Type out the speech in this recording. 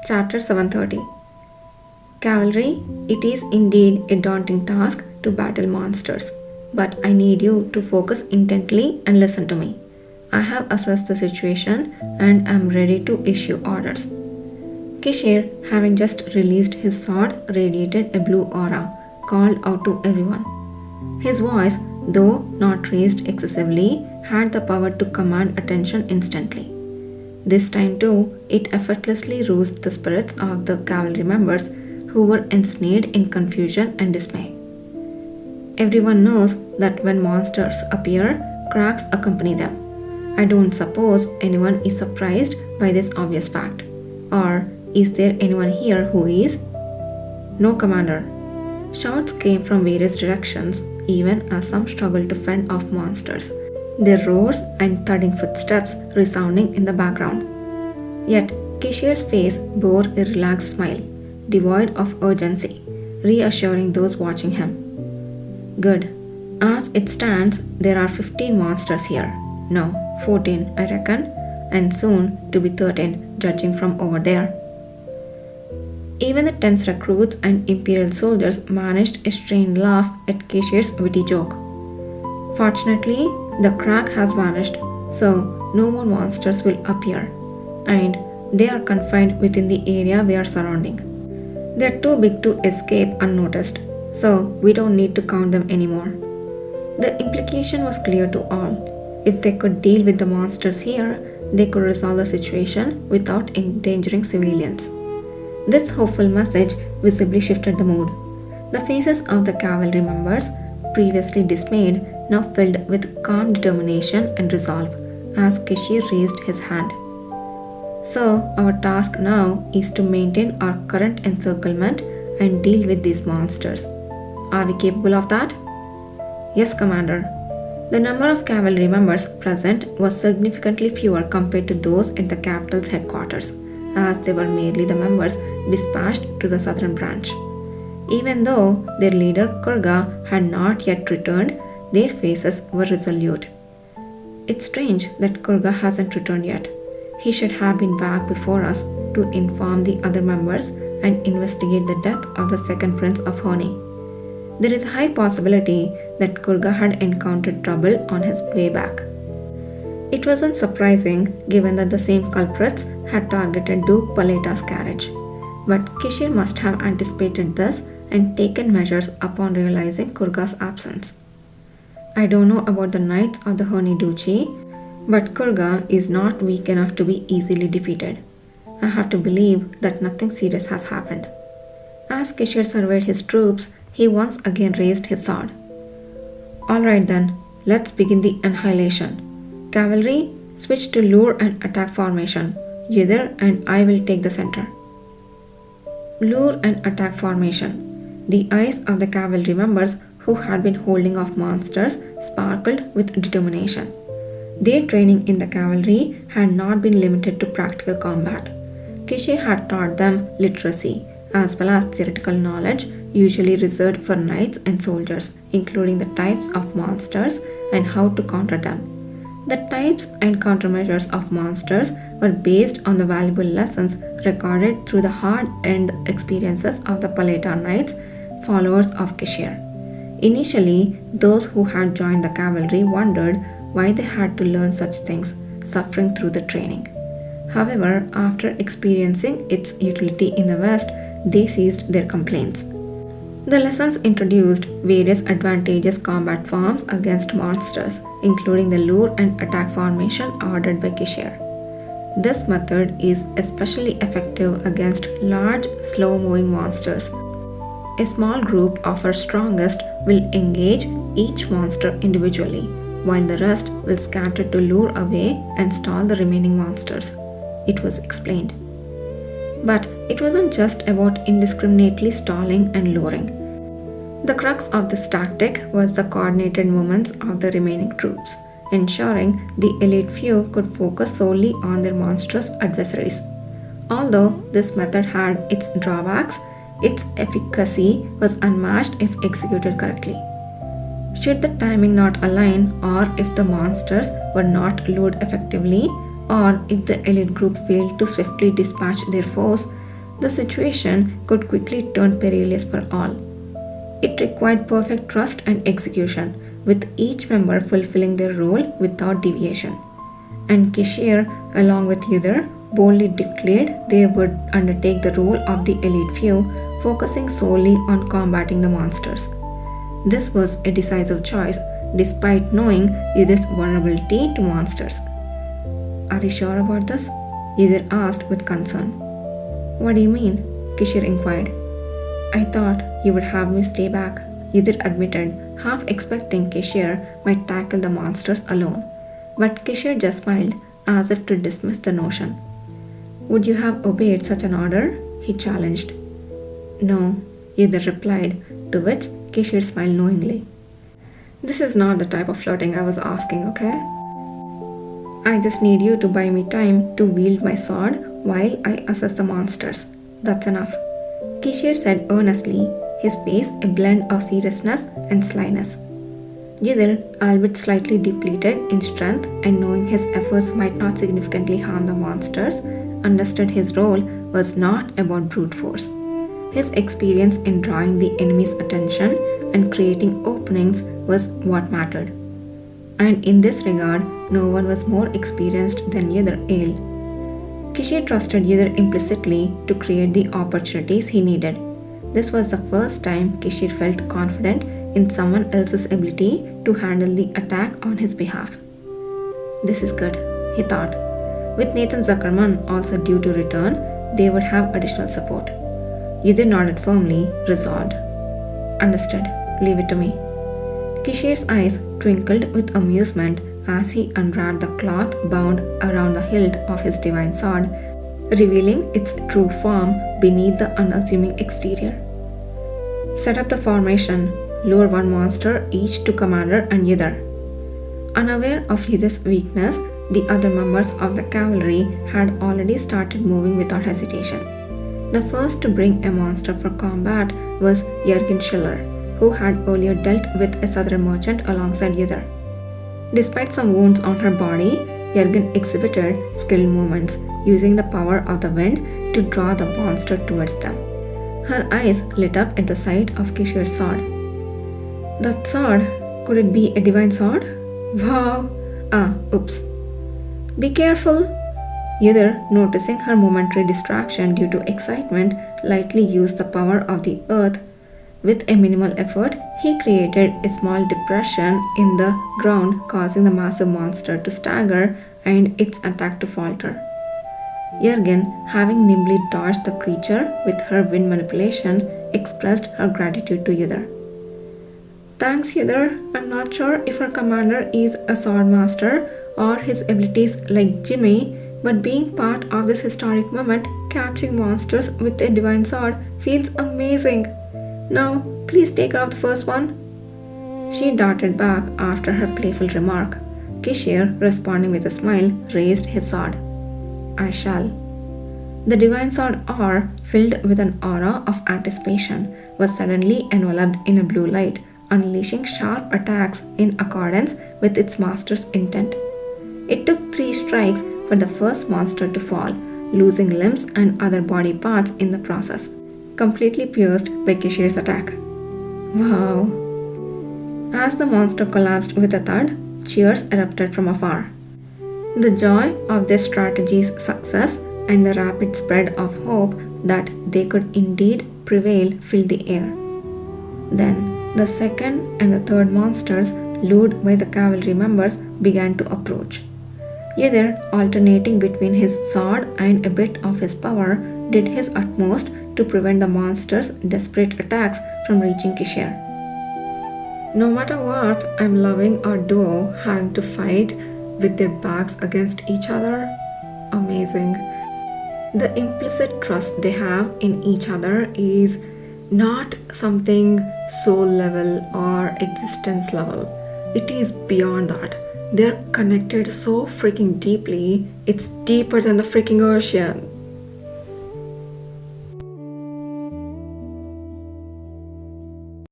Chapter 730. Cavalry, it is indeed a daunting task to battle monsters, but I need you to focus intently and listen to me. I have assessed the situation and am ready to issue orders. Kishir, having just released his sword, radiated a blue aura, called out to everyone. His voice, though not raised excessively, had the power to command attention instantly. This time too, it effortlessly roused the spirits of the cavalry members who were ensnared in confusion and dismay. Everyone knows that when monsters appear, cracks accompany them. I don't suppose anyone is surprised by this obvious fact. Or is there anyone here who is? No, Commander. Shouts came from various directions, even as some struggled to fend off monsters, their roars and thudding footsteps resounding in the background. Yet Kishir's face bore a relaxed smile, devoid of urgency, reassuring those watching him. Good. As it stands, there are 15 monsters here. No, 14, I reckon, and soon to be 13, judging from over there. Even the tense recruits and Imperial soldiers managed a strained laugh at Kishir's witty joke. Fortunately, the crack has vanished, so no more monsters will appear, and they are confined within the area we are surrounding. They are too big to escape unnoticed, so we don't need to count them anymore. The implication was clear to all. If they could deal with the monsters here, they could resolve the situation without endangering civilians. This hopeful message visibly shifted the mood. The faces of the cavalry members, previously dismayed, now filled with calm determination and resolve as Kishir raised his hand. So, our task now is to maintain our current encirclement and deal with these monsters. Are we capable of that? Yes, Commander. The number of cavalry members present was significantly fewer compared to those at the capital's headquarters, as they were merely the members dispatched to the southern branch. Even though their leader Kurga had not yet returned, their faces were resolute. It's strange that Kurga hasn't returned yet. He should have been back before us to inform the other members and investigate the death of the second prince of Honi. There is a high possibility that Kurga had encountered trouble on his way back. It wasn't surprising given that the same culprits had targeted Duke Paleta's carriage, but Kishir must have anticipated this and taken measures upon realizing Kurga's absence. I don't know about the knights of the Honi Duchy, but Kurga is not weak enough to be easily defeated. I have to believe that nothing serious has happened. As Kishir surveyed his troops, he once again raised his sword. Alright then, let's begin the annihilation. Cavalry, switch to lure and attack formation. Yidhir and I will take the center. Lure and attack formation. The eyes of the cavalry members who had been holding off monsters sparkled with determination. Their training in the cavalry had not been limited to practical combat. Kishir had taught them literacy as well as theoretical knowledge usually reserved for knights and soldiers, including the types of monsters and how to counter them. The types and countermeasures of monsters were based on the valuable lessons recorded through the hard-earned experiences of the Paleta Knights, followers of Kishir. Initially, those who had joined the cavalry wondered why they had to learn such things, suffering through the training. However, after experiencing its utility in the West, they ceased their complaints. The lessons introduced various advantageous combat forms against monsters, including the lure and attack formation ordered by Kishir. This method is especially effective against large, slow-moving monsters. A small group of our strongest will engage each monster individually, while the rest will scatter to lure away and stall the remaining monsters. It was explained. But it wasn't just about indiscriminately stalling and luring. The crux of this tactic was the coordinated movements of the remaining troops, ensuring the elite few could focus solely on their monstrous adversaries. Although this method had its drawbacks, its efficacy was unmatched if executed correctly. Should the timing not align, or if the monsters were not lured effectively, or if the elite group failed to swiftly dispatch their foes, The situation could quickly turn perilous for all. It required perfect trust and execution, with each member fulfilling their role without deviation. And Kishir, along with Yudhir, boldly declared they would undertake the role of the elite few, focusing solely on combating the monsters. This was a decisive choice, despite knowing Yudhir's vulnerability to monsters. Are you sure about this? Yudhir asked with concern. What do you mean? Kishir inquired. I thought you would have me stay back, Yudhir admitted, half expecting Kishir might tackle the monsters alone. But Kishir just smiled, as if to dismiss the notion. Would you have obeyed such an order? He challenged. No, Yudhir replied, to which Kishir smiled knowingly. This is not the type of flirting I was asking, okay? I just need you to buy me time to wield my sword while I assess the monsters. That's enough. Kishir said earnestly, his face a blend of seriousness and slyness. Yudhir, albeit slightly depleted in strength and knowing his efforts might not significantly harm the monsters, understood his role was not about brute force. His experience in drawing the enemy's attention and creating openings was what mattered. And in this regard, no one was more experienced than Yudhir Ale. Kishir trusted Yudhir implicitly to create the opportunities he needed. This was the first time Kishir felt confident in someone else's ability to handle the attack on his behalf. This is good, he thought. With Nathan Zuckerman also due to return, they would have additional support. Yudhir nodded firmly, resolved. Understood. Leave it to me. Kishir's eyes twinkled with amusement as he unwrapped the cloth bound around the hilt of his divine sword, revealing its true form beneath the unassuming exterior. Set up the formation, lure one monster each to Commander and Yudhir. Unaware of Yudhir's weakness, the other members of the cavalry had already started moving without hesitation. The first to bring a monster for combat was Jürgen Schiller, who had earlier dealt with a southern merchant alongside Yudhir. Despite some wounds on her body, Jürgen exhibited skilled movements, using the power of the wind to draw the monster towards them. Her eyes lit up at the sight of Kishir's sword. That sword? Could it be a divine sword? Wow! Oops. Be careful! Yudhir, noticing her momentary distraction due to excitement, lightly used the power of the earth. With a minimal effort, he created a small depression in the ground, causing the massive monster to stagger and its attack to falter. Jürgen, having nimbly dodged the creature with her wind manipulation, expressed her gratitude to Yudhir. Thanks, Yudhir. I'm not sure if our commander is a sword master or his abilities like Jimmy, but being part of this historic moment, capturing monsters with a divine sword, feels amazing. Now, please take her off the first one. She darted back after her playful remark. Kishir, responding with a smile, raised his sword. I shall. The divine sword R, filled with an aura of anticipation, was suddenly enveloped in a blue light, unleashing sharp attacks in accordance with its master's intent. It took 3 strikes for the first monster to fall, losing limbs and other body parts in the process, completely pierced by Kishir's attack. Wow! As the monster collapsed with a thud, cheers erupted from afar. The joy of this strategy's success and the rapid spread of hope that they could indeed prevail filled the air. Then, the second and the third monsters, lured by the cavalry members, began to approach. Yudhir, alternating between his sword and a bit of his power, did his utmost to prevent the monsters' desperate attacks from reaching Kishir. No matter what, I'm loving our duo having to fight with their backs against each other. Amazing. The implicit trust they have in each other is not something soul level or existence level. It is beyond that. They're connected so freaking deeply, it's deeper than the freaking ocean.